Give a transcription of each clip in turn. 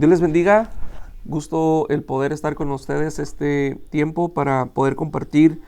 Dios les bendiga. Gusto el poder estar con ustedes este tiempo para poder compartir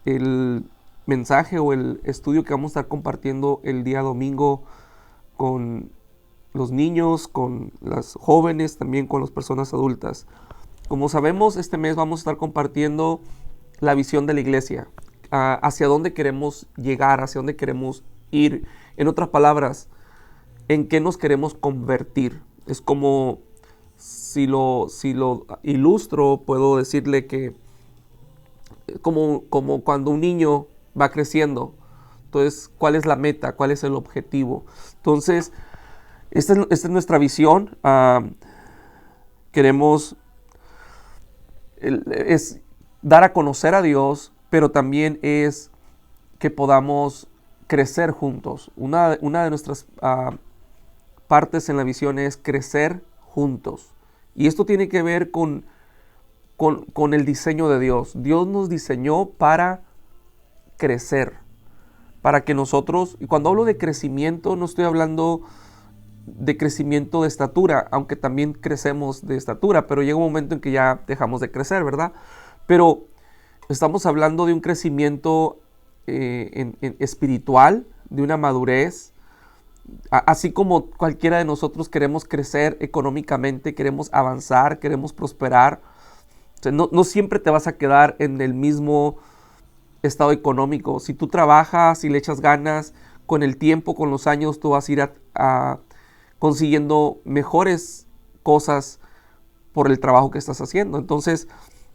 el mensaje o el estudio que vamos a estar compartiendo el día domingo con los niños, con las jóvenes, también con las personas adultas. Como sabemos, este mes vamos a estar compartiendo la visión de la iglesia, hacia dónde queremos llegar, hacia dónde queremos ir. En otras palabras, en qué nos queremos convertir. Es como, si lo ilustro, puedo decirle que como cuando un niño va creciendo. Entonces, ¿cuál es la meta? ¿Cuál es el objetivo? Entonces, esta es nuestra visión. Queremos es dar a conocer a Dios, pero también es que podamos crecer juntos. Una de nuestras partes en la visión es crecer juntos. Y esto tiene que ver con el diseño de Dios. Dios nos diseñó para crecer, para que nosotros, y cuando hablo de crecimiento, no estoy hablando de crecimiento de estatura, aunque también crecemos de estatura, pero llega un momento en que ya dejamos de crecer, ¿verdad? Pero estamos hablando de un crecimiento en espiritual, de una madurez. Así como cualquiera de nosotros queremos crecer económicamente, queremos avanzar, queremos prosperar. O sea, no siempre te vas a quedar en el mismo estado económico. Si tú trabajas y le echas ganas, con el tiempo, con los años, tú vas a ir consiguiendo mejores cosas por el trabajo que estás haciendo. Entonces,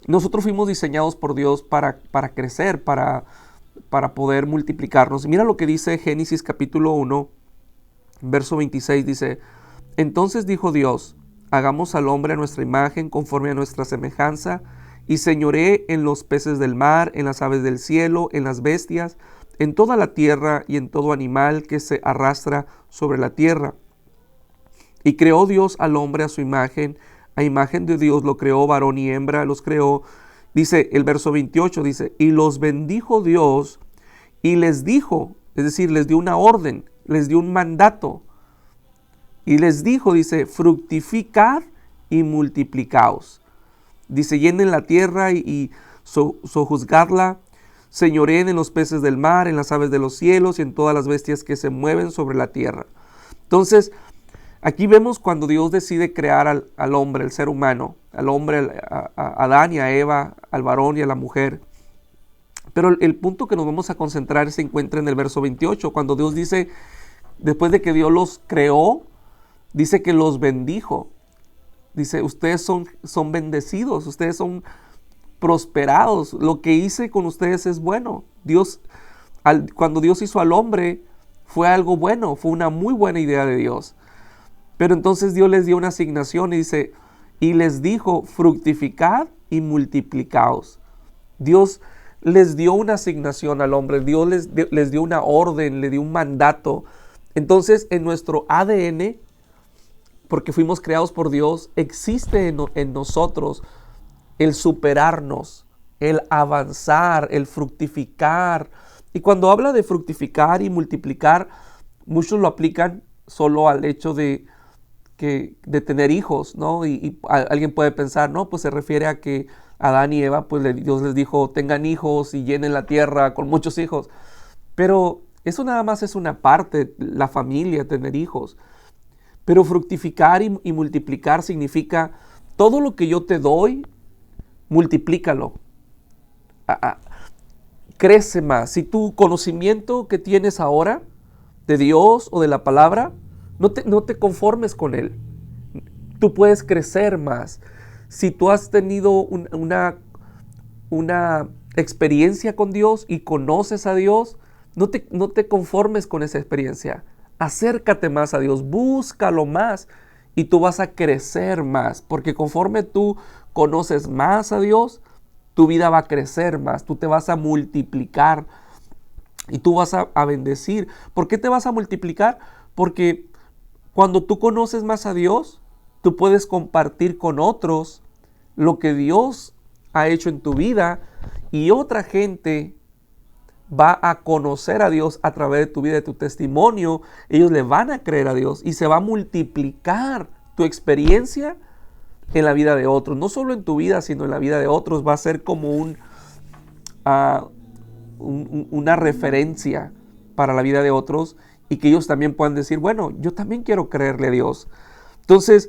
nosotros fuimos diseñados por Dios para crecer, para poder multiplicarnos. Mira lo que dice Génesis capítulo 1, verso 26, dice: Entonces dijo Dios, hagamos al hombre a nuestra imagen, conforme a nuestra semejanza, y señoree en los peces del mar, en las aves del cielo, en las bestias, en toda la tierra y en todo animal que se arrastra sobre la tierra. Y creó Dios al hombre a su imagen, a imagen de Dios lo creó, varón y hembra los creó. Dice el verso 28, dice: y los bendijo Dios y les dijo, es decir, les dio una orden, les dio un mandato. Y les dijo, dice, fructificad y multiplicaos. Dice, llenen la tierra y sojuzgadla, señoreen en los peces del mar, en las aves de los cielos y en todas las bestias que se mueven sobre la tierra. Entonces, aquí vemos cuando Dios decide crear al hombre, el ser humano, al hombre, a Adán y a Eva, al varón y a la mujer. Pero el punto que nos vamos a concentrar se encuentra en el verso 28, cuando Dios dice, después de que Dios los creó, dice que los bendijo. Dice, ustedes son bendecidos, ustedes son prosperados, lo que hice con ustedes es bueno. Cuando Dios hizo al hombre, fue algo bueno, fue una muy buena idea de Dios. Pero entonces Dios les dio una asignación y dice, y les dijo, fructificad y multiplicaos. Dios les dio una asignación al hombre, Dios les dio una orden, le dio un mandato. Entonces en nuestro ADN, porque fuimos creados por Dios, existe en nosotros el superarnos, el avanzar, el fructificar. Y cuando habla de fructificar y multiplicar, muchos lo aplican solo al hecho de tener hijos, ¿no? Y alguien puede pensar, no, pues se refiere a que Adán y Eva, pues Dios les dijo, tengan hijos y llenen la tierra con muchos hijos. Pero eso nada más es una parte, la familia, tener hijos. Pero fructificar y multiplicar significa todo lo que yo te doy, multiplícalo. Crece más. Si tu conocimiento que tienes ahora de Dios o de la palabra, no te conformes con él. Tú puedes crecer más. Si tú has tenido una experiencia con Dios y conoces a Dios, no te conformes con esa experiencia. Acércate más a Dios, búscalo más y tú vas a crecer más, porque conforme tú conoces más a Dios, tu vida va a crecer más, tú te vas a multiplicar y tú vas a bendecir. ¿Por qué te vas a multiplicar? Porque cuando tú conoces más a Dios, tú puedes compartir con otros lo que Dios ha hecho en tu vida y otra gente va a conocer a Dios a través de tu vida, de tu testimonio. Ellos le van a creer a Dios y se va a multiplicar tu experiencia en la vida de otros. No solo en tu vida, sino en la vida de otros. Va a ser como una referencia para la vida de otros, y que ellos también puedan decir, bueno, yo también quiero creerle a Dios. Entonces,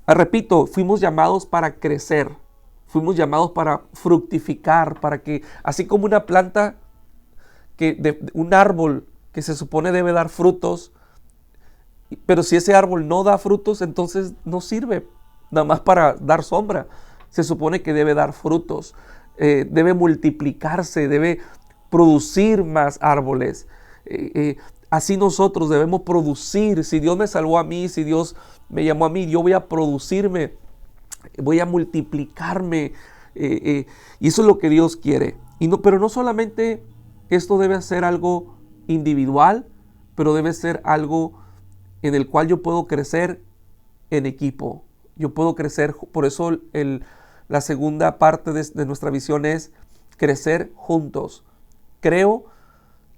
repito, fuimos llamados para crecer, fuimos llamados para fructificar, para que, así como una planta, un árbol que se supone debe dar frutos, pero si ese árbol no da frutos, entonces no sirve nada más para dar sombra. Se supone que debe dar frutos, debe multiplicarse, debe producir más árboles. Así nosotros debemos producir. Si Dios me salvó a mí, si Dios me llamó a mí, yo voy a producirme, voy a multiplicarme. Y eso es lo que Dios quiere. Pero no solamente esto debe ser algo individual, pero debe ser algo en el cual yo puedo crecer en equipo. Yo puedo crecer, por eso la segunda parte de nuestra visión es crecer juntos. Creo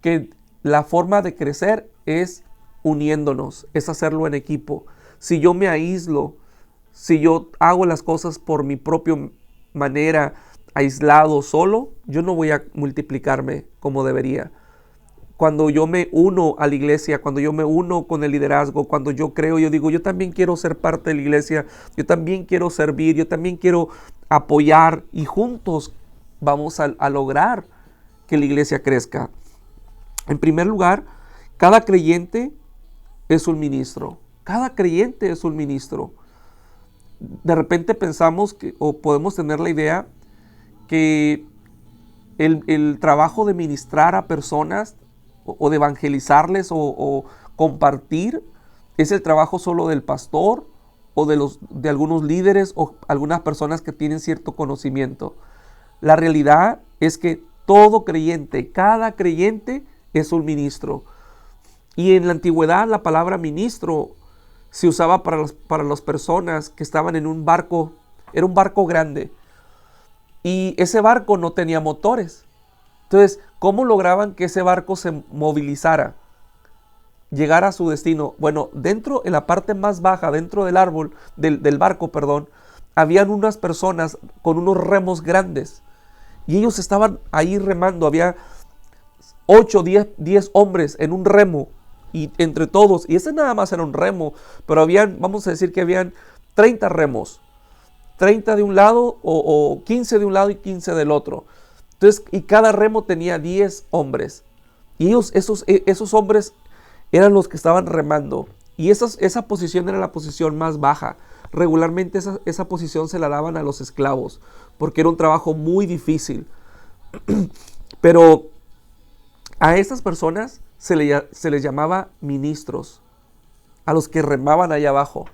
que la forma de crecer es uniéndonos, es hacerlo en equipo. Si yo me aíslo, si yo hago las cosas por mi propia manera, aislado, solo, yo no voy a multiplicarme como debería. Cuando yo me uno a la iglesia, cuando yo me uno con el liderazgo, cuando yo creo, yo digo, yo también quiero ser parte de la iglesia, yo también quiero servir, yo también quiero apoyar, y juntos vamos a lograr que la iglesia crezca. En primer lugar, cada creyente es un ministro. Cada creyente es un ministro. De repente pensamos o podemos tener la idea que el trabajo de ministrar a personas o de evangelizarles o compartir es el trabajo solo del pastor o de algunos líderes o algunas personas que tienen cierto conocimiento. La realidad es que todo creyente, cada creyente es un ministro. Y en la antigüedad la palabra ministro se usaba para las personas que estaban en un barco. Era un barco grande y ese barco no tenía motores. Entonces, ¿cómo lograban que ese barco se movilizara, llegara a su destino? Bueno, en la parte más baja, dentro del barco, habían unas personas con unos remos grandes y ellos estaban ahí remando. Había 8, 10 hombres en un remo, y entre todos, y ese nada más era un remo, pero vamos a decir que habían 30 remos, 30 de un lado o 15 de un lado y 15 del otro. Entonces, y cada remo tenía 10 hombres, y esos hombres eran los que estaban remando, y esa posición era la posición más baja. Regularmente esa posición se la daban a los esclavos, porque era un trabajo muy difícil. Pero a estas personas se les llamaba ministros, a los que remaban allá abajo.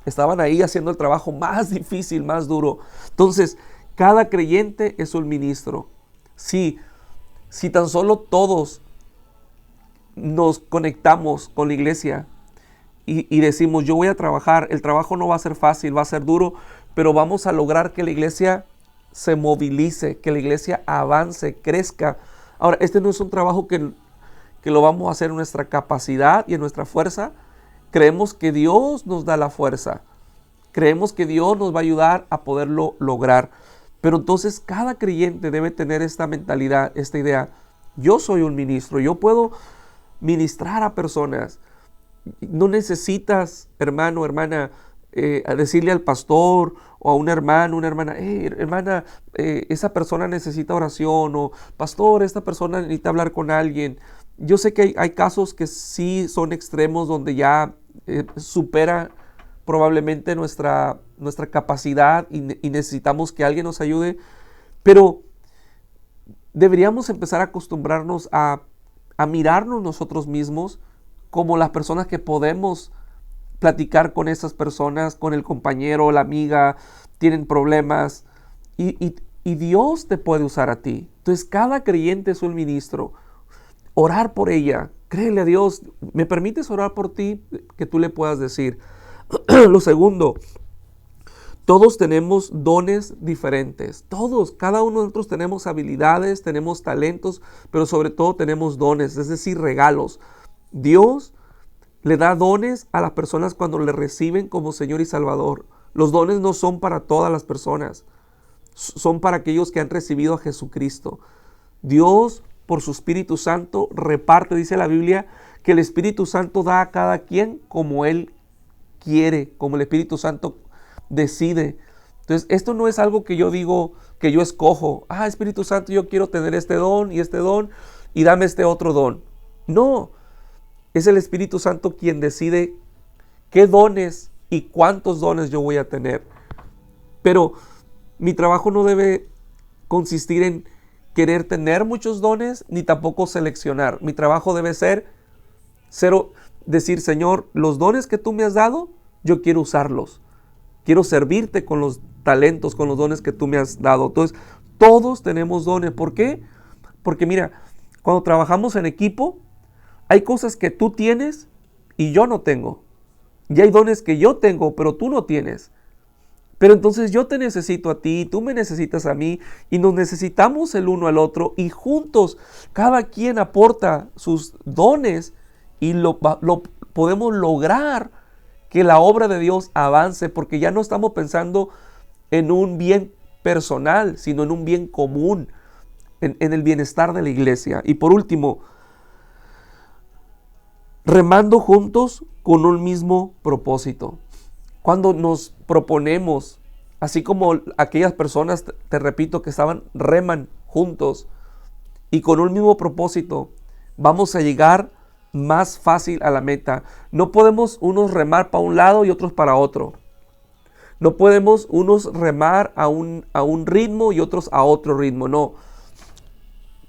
Estaban ahí haciendo el trabajo más difícil, más duro. Entonces, cada creyente es un ministro. Si tan solo todos nos conectamos con la iglesia y decimos, yo voy a trabajar, el trabajo no va a ser fácil, va a ser duro, pero vamos a lograr que la iglesia se movilice, que la iglesia avance, crezca. Ahora, este no es un trabajo que lo vamos a hacer en nuestra capacidad y en nuestra fuerza. Creemos que Dios nos da la fuerza. Creemos que Dios nos va a ayudar a poderlo lograr. Pero entonces cada creyente debe tener esta mentalidad, esta idea. Yo soy un ministro, yo puedo ministrar a personas. No necesitas, hermano, hermana, decirle al pastor o a un hermano, una hermana, hermana, esa persona necesita oración, o pastor, esta persona necesita hablar con alguien. Yo sé que hay casos que sí son extremos, donde ya supera probablemente nuestra capacidad y necesitamos que alguien nos ayude, pero deberíamos empezar a acostumbrarnos a mirarnos nosotros mismos como las personas que podemos platicar con esas personas, con el compañero, la amiga, tienen problemas, y Dios te puede usar a ti. Entonces cada creyente es un ministro. Orar por ella, créele a Dios. ¿Me permites orar por ti? Que tú le puedas decir. Lo segundo, todos tenemos dones diferentes. Todos, cada uno de nosotros tenemos habilidades, tenemos talentos, pero sobre todo tenemos dones, es decir, regalos. Dios le da dones a las personas cuando le reciben como Señor y Salvador. Los dones no son para todas las personas, son para aquellos que han recibido a Jesucristo. Dios, por su Espíritu Santo, reparte, dice la Biblia, que el Espíritu Santo da a cada quien como Él quiere, como el Espíritu Santo decide. Entonces, esto no es algo que yo digo, que yo escojo. Espíritu Santo, yo quiero tener este don y dame este otro don. No, es el Espíritu Santo quien decide qué dones y cuántos dones yo voy a tener. Pero mi trabajo no debe consistir en querer tener muchos dones, ni tampoco seleccionar. Mi trabajo debe ser decir, Señor, los dones que tú me has dado, yo quiero usarlos. Quiero servirte con los talentos, con los dones que tú me has dado. Entonces, todos tenemos dones. ¿Por qué? Porque mira, cuando trabajamos en equipo, hay cosas que tú tienes y yo no tengo. Y hay dones que yo tengo, pero tú no tienes. Pero entonces yo te necesito a ti, tú me necesitas a mí, y nos necesitamos el uno al otro, y juntos cada quien aporta sus dones y lo podemos lograr que la obra de Dios avance, porque ya no estamos pensando en un bien personal, sino en un bien común, en el bienestar de la iglesia. Y por último, remando juntos con un mismo propósito. Cuando nos proponemos, así como aquellas personas, te repito, que reman juntos y con un mismo propósito, vamos a llegar más fácil a la meta. No podemos unos remar para un lado y otros para otro. No podemos unos remar a un ritmo y otros a otro ritmo. No.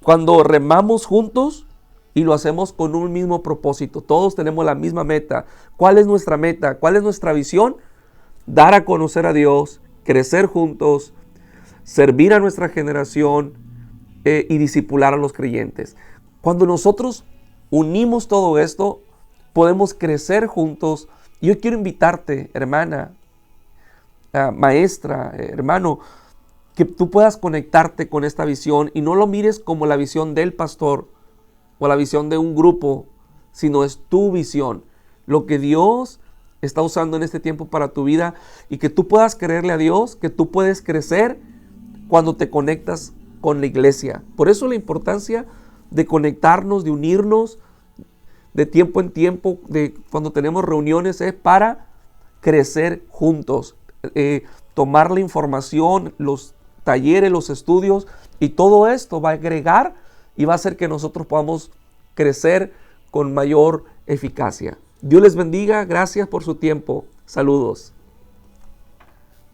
Cuando remamos juntos y lo hacemos con un mismo propósito, todos tenemos la misma meta. ¿Cuál es nuestra meta? ¿Cuál es nuestra visión? Dar a conocer a Dios, crecer juntos, servir a nuestra generación y discipular a los creyentes. Cuando nosotros unimos todo esto, podemos crecer juntos. Yo quiero invitarte, hermana, maestra, hermano, que tú puedas conectarte con esta visión y no lo mires como la visión del pastor o la visión de un grupo, sino es tu visión, lo que Dios está usando en este tiempo para tu vida, y que tú puedas creerle a Dios, que tú puedes crecer cuando te conectas con la iglesia. Por eso la importancia de conectarnos, de unirnos de tiempo en tiempo, de cuando tenemos reuniones, es para crecer juntos, tomar la información, los talleres, los estudios, y todo esto va a agregar y va a hacer que nosotros podamos crecer con mayor eficacia. Dios les bendiga, gracias por su tiempo. Saludos.